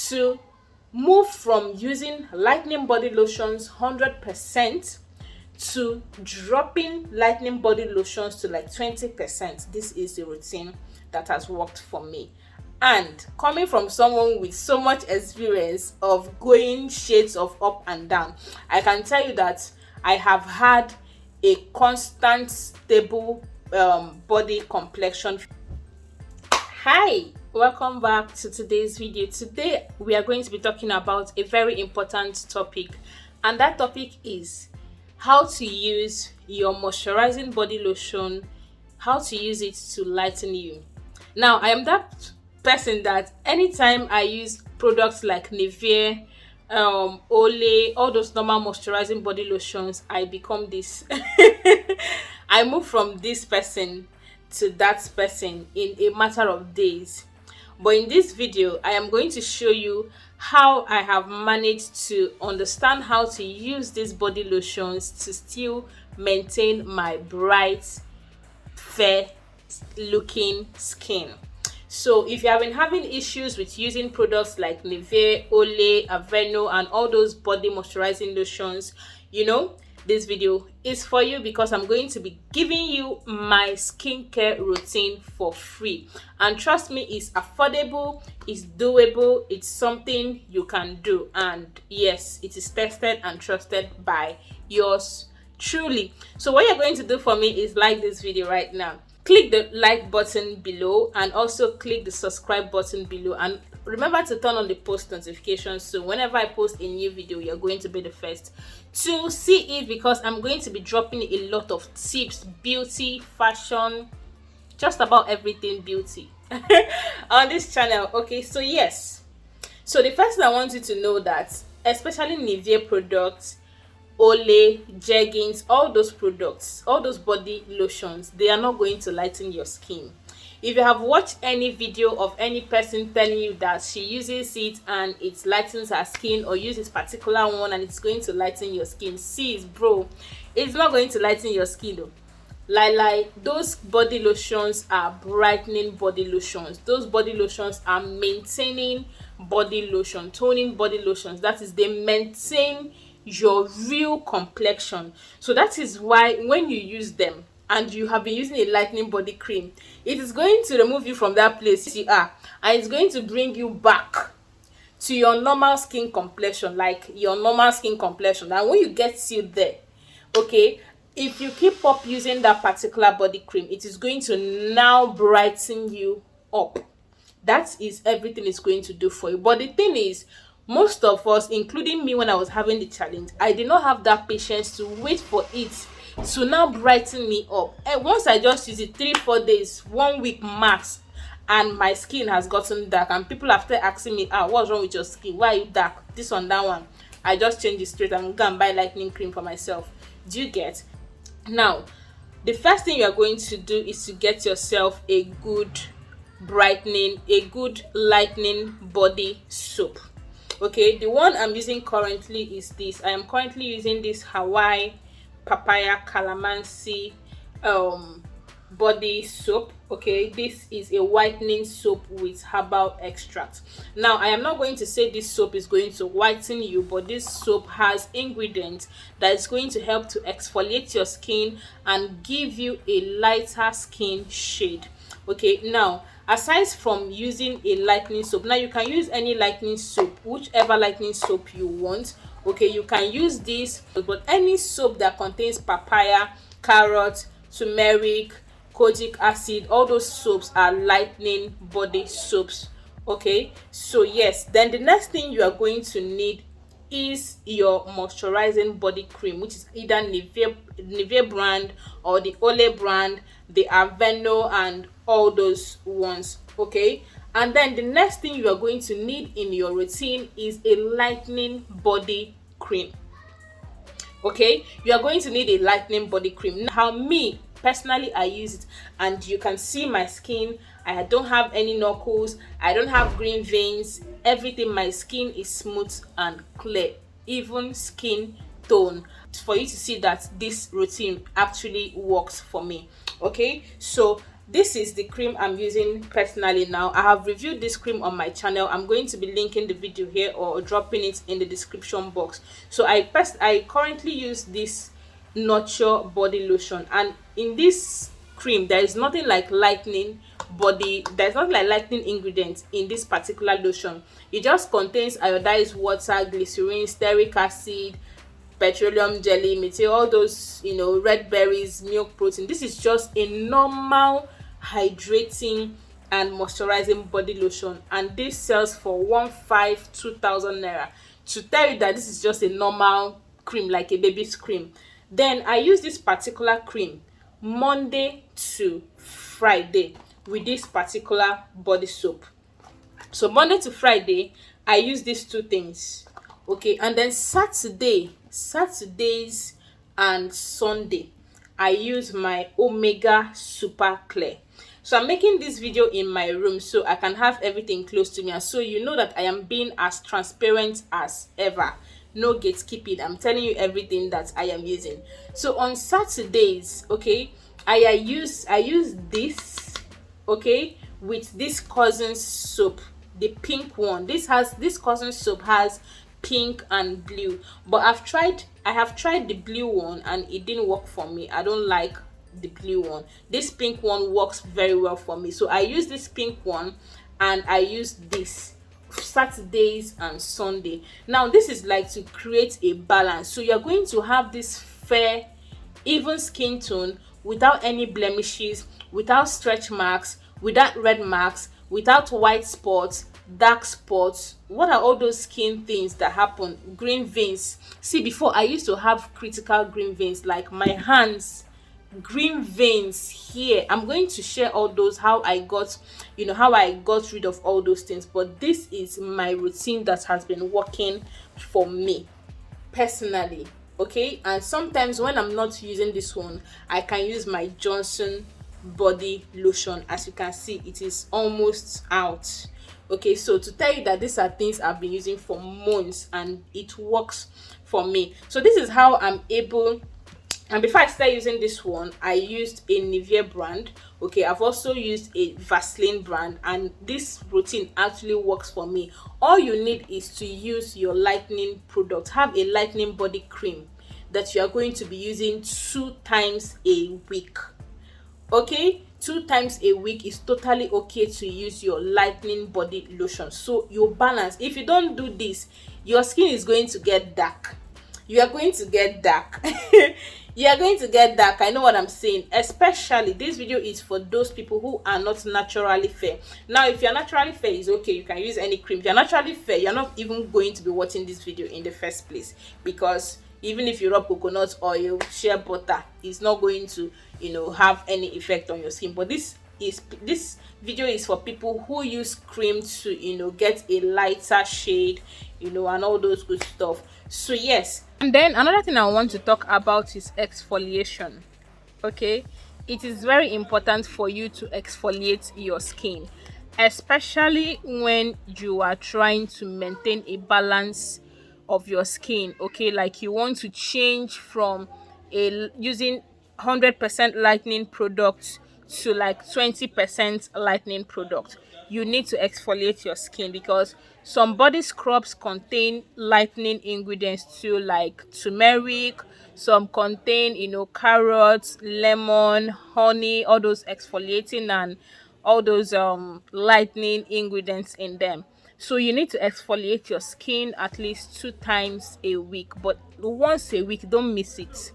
to move from using lightening body lotions 100% to dropping lightening body lotions to like 20%. This is the routine that has worked for me. And coming from someone with so much experience of going shades of up and down, I can tell you that I have had a constant, stable body complexion. Hi, welcome back to today's video. Today we are going to be talking about a very important topic, and that topic is how to use your moisturizing body lotion, how to use it to lighten you. Now, I am that person that anytime I use products like NIVEA, olay, all those normal moisturizing body lotions, I become this. I move from this person to that person in a matter of days. But in this video, I am going to show you how I have managed to understand how to use these body lotions to still maintain my bright, fair looking skin. So if you have been having issues with using products like NIVEA, olay, aveeno, and all those body moisturizing lotions, this video is for you, because I'm going to be giving you my skincare routine for free. And trust me, it's affordable, it's doable, it's something you can do. And yes, it is tested and trusted by yours truly. So what you're going to do for me is like this video right now. Click the like button below and also click the subscribe button below, and remember to turn on the post notifications so whenever I post a new video, you're going to be the first to see it, because I'm going to be dropping a lot of tips, beauty, fashion, just about everything beauty on this channel. Okay, so yes, so the first thing I want you to know that especially NIVEA products, olay, jeggings, all those products, all those body lotions, they are not going to lighten your skin. If you have watched any video of any person telling you that she uses it and it lightens her skin, or uses particular one and it's going to lighten your skin, sis, bro, it's not going to lighten your skin though. Like those body lotions are brightening body lotions. Those body lotions are maintaining body lotion, toning body lotions. That is, they maintain your real complexion. So that is why when you use them and you have been using a lightening body cream, it is going to remove you from that place you are, and it's going to bring you back to your normal skin complexion, like your normal skin complexion. And when you get you there, okay, if you keep up using that particular body cream, it is going to now brighten you up. That is everything it's going to do for you. But the thing is, most of us, including me when I was having the challenge, I did not have that patience to wait for it to now brighten me up. And once I just use it 3-4 days, 1 week max, and my skin has gotten dark, and people after asking me, what's wrong with your skin, why are you dark, this one, that one, I just change it straight and go and buy lightening cream for myself. Do you get? Now, the first thing you are going to do is to get yourself a good brightening, a good lightening body soap. Okay, the one I'm using currently is this. I am currently using this Hawaii papaya calamansi body soap. Okay, this is a whitening soap with herbal extract. Now, I am not going to say this soap is going to whiten you, but this soap has ingredients that is going to help to exfoliate your skin and give you a lighter skin shade. Okay, now, aside from using a lightening soap, now you can use any lightening soap, whichever lightening soap you want. Okay, you can use this, but any soap that contains papaya, carrot, turmeric, kojic acid, all those soaps are lightening body soaps. Okay, so yes, then the next thing you are going to need is your moisturizing body cream, which is either NIVEA brand or the olay brand, the aveeno, and all those ones. Okay, and then the next thing you are going to need in your routine is a lightening body cream. Okay, you are going to need a lightening body cream. Now, how me personally I use it, and you can see my skin, I don't have any knuckles, I don't have green veins, everything, my skin is smooth and clear, even skin tone, for you to see that this routine actually works for me. Okay, so this is the cream I'm using personally now. I have reviewed this cream on my channel. I'm going to be linking the video here or dropping it in the description box. So I currently use this nurture body lotion, and in this cream there is nothing like lightening body, there's nothing like lightening ingredients in this particular lotion. It just contains iodized water, glycerin, stearic acid, petroleum jelly, methyl, all those, you know, red berries, milk protein. This is just a normal hydrating and moisturizing body lotion, and this sells for 2,000 naira. To tell you that this is just a normal cream, like a baby's cream. Then I use this particular cream Monday to Friday with this particular body soap. So Monday to Friday I use these two things, okay, and then Saturdays and Sunday I use my Omega Super Clear. So I'm making this video in my room so I can have everything close to me, and so you know that I am being as transparent as ever. No gatekeeping. I'm telling you everything that I am using. So on Saturdays, okay, I use this, okay, with this CUSSONS soap, the pink one. This CUSSONS soap has pink and blue, but I have tried the blue one and it didn't work for me. I don't like the blue one. This pink one works very well for me, so I use this pink one and I use this Saturdays and Sunday. Now this is like to create a balance, so you're going to have this fair, even skin tone without any blemishes, without stretch marks, without red marks, without white spots, dark spots. What are all those skin things that happen? Green veins. See, before I used to have critical green veins, like my hands, green veins here. I'm going to share all those, how I got, you know, how I got rid of all those things. But this is my routine that has been working for me personally, okay. And sometimes when I'm not using this one, I can use my Johnson body lotion. As you can see, it is almost out, okay. So to tell you that these are things I've been using for months and it works for me. So this is how I'm able. And before I start using this one, I used a NIVEA brand, okay. I've also used a Vaseline brand, and this routine actually works for me. All you need is to use your lightening product. Have a lightening body cream that you are going to be using 2 times a week, okay. 2 times a week is totally okay to use your lightening body lotion. So you balance. If you don't do this, your skin is going to get dark. You are going to get dark. You are going to get dark. I know what I'm saying. Especially this video is for those people who are not naturally fair. Now if you're naturally fair, it's okay, you can use any cream. If you're naturally fair, you're not even going to be watching this video in the first place, because even if you rub coconut oil, shea butter, it's not going to, you know, have any effect on your skin. But this video is for people who use cream to, you know, get a lighter shade, you know, and all those good stuff. So yes. And then another thing I want to talk about is exfoliation, okay. It is very important for you to exfoliate your skin, especially when you are trying to maintain a balance of your skin, okay. Like you want to change from using 100% lightening product to like 20% lightening product. You need to exfoliate your skin, because some body scrubs contain lightening ingredients too, like turmeric. Some contain, you know, carrots, lemon, honey, all those exfoliating and all those lightening ingredients in them. So you need to exfoliate your skin at least 2 times a week, but once a week, don't miss it,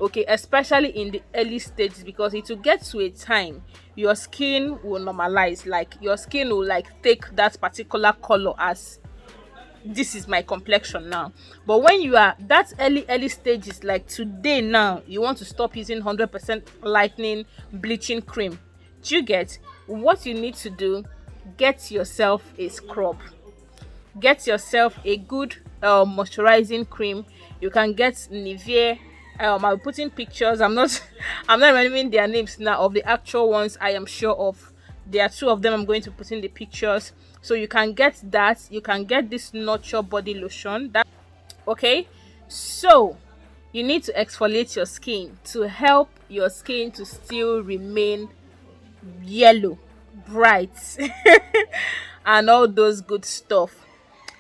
okay. Especially in the early stages, because it will get to a time your skin will normalize, like your skin will like take that particular color as this is my complexion now. But when you are that early stages, like today now, you want to stop using 100% lightening bleaching cream. Do you get what you need to do? Get yourself a scrub, get yourself a good moisturizing cream. You can get NIVEA. I'll put in pictures. I'm not remembering their names now of the actual ones I am sure of. There are 2 of them I'm going to put in the pictures. So you can get that. You can get this nurture body lotion. That okay. So you need to exfoliate your skin to help your skin to still remain yellow, bright, and all those good stuff.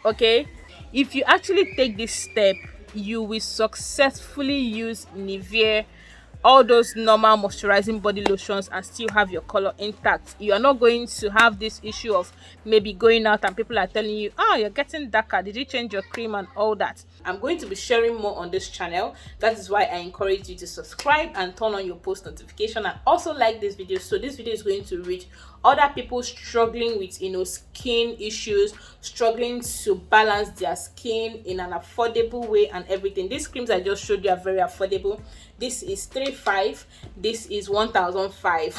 Okay, if you actually take this step, you will successfully use NIVEA, all those normal moisturizing body lotions, and still have your color intact. You are not going to have this issue of maybe going out and people are telling you, oh, you're getting darker, did you change your cream and all that. I'm going to be sharing more on this channel. That is why I encourage you to subscribe and turn on your post notification, and also like this video, so this video is going to reach other people struggling with, you know, skin issues, struggling to balance their skin in an affordable way and everything. These creams I just showed you are very affordable. This is 3,500, this is 1,500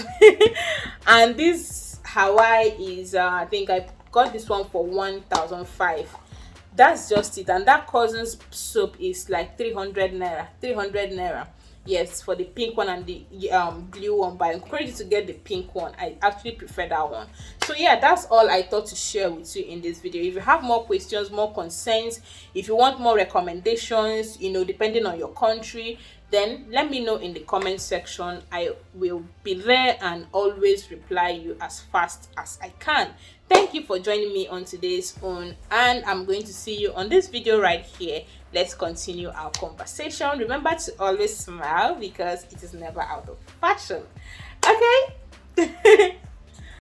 and this Hawaii is I think I got this one for 1,500. That's just it. And that Cousins soap is like 300 naira, 300 naira. Yes, for the pink one and the blue one, but I encourage you to get the pink one. I actually prefer that one. So yeah, that's all I thought to share with you in this video. If you have more questions, more concerns, if you want more recommendations, you know, depending on your country, then let me know in the comment section. I will be there and always reply you as fast as I can. Thank you for joining me on today's own, and I'm going to see you on this video right here. Let's continue our conversation. Remember to always smile because it is never out of fashion. Okay.